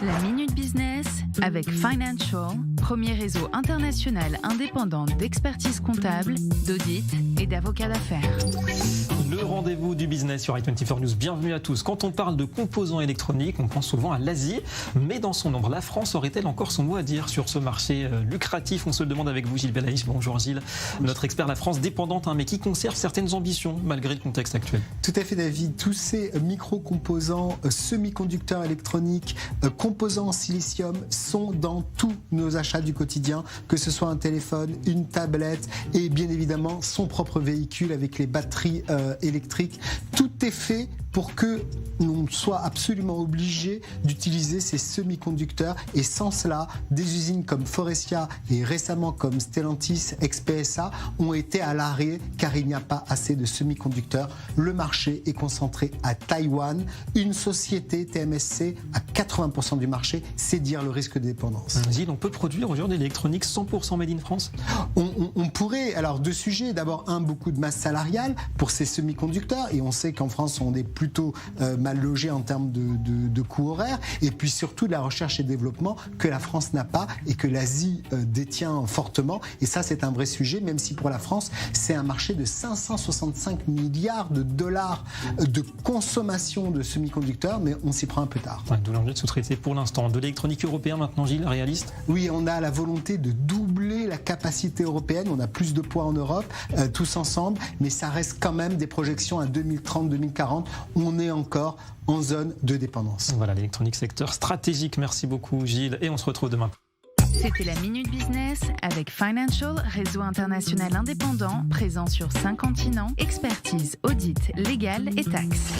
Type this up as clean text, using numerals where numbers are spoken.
La Minute Business avec Financial, premier réseau international indépendant d'expertise comptable, d'audit et d'avocats d'affaires. Le rendez-vous du business sur i24 News. Bienvenue à tous. Quand on parle de composants électroniques, on pense souvent à l'Asie, mais dans son nombre, la France aurait-elle encore son mot à dire sur ce marché lucratif? On se le demande avec vous, Gilles Belaïch. Bonjour Gilles, notre expert. La France dépendante, mais qui conserve certaines ambitions malgré le contexte actuel. Tout à fait, David. Tous ces micro-composants, semi-conducteurs électroniques, composants en silicium sont dans tous nos achats du quotidien, que ce soit un téléphone, une tablette et bien évidemment son propre véhicule avec les batteries électriques. Tout est fait pour que l'on soit absolument obligé d'utiliser ces semi-conducteurs, et sans cela, des usines comme Forestia et récemment comme Stellantis, ex-PSA ont été à l'arrêt car il n'y a pas assez de semi-conducteurs. Le marché est concentré à Taïwan, une société TMSC à 80% du marché, c'est dire le risque de dépendance. Gilles, on peut produire aujourd'hui de l'électronique 100% made in France? On pourrait, alors deux sujets, d'abord beaucoup de masse salariale pour ces semi-conducteurs, et on sait qu'en France on est plutôt mal logé en termes de coûts horaires, et puis surtout de la recherche et développement que la France n'a pas et que l'Asie détient fortement, et ça c'est un vrai sujet, même si pour la France c'est un marché de 565 milliards de dollars de consommation de semi-conducteurs, mais on s'y prend un peu tard. D'où l'enjeu de sous-traiter pour l'instant. De l'électronique européen maintenant, Gilles, réaliste? Oui, on a la volonté de doubler la capacité européenne, on a plus de poids en Europe, tous ensemble, mais ça reste quand même des projections à 2030-2040, on est encore en zone de dépendance. Voilà, l'électronique, secteur stratégique. Merci beaucoup Gilles, et on se retrouve demain. C'était la Minute Business avec Financial, réseau international indépendant, présent sur 5 continents, expertise, audit, légal et taxes.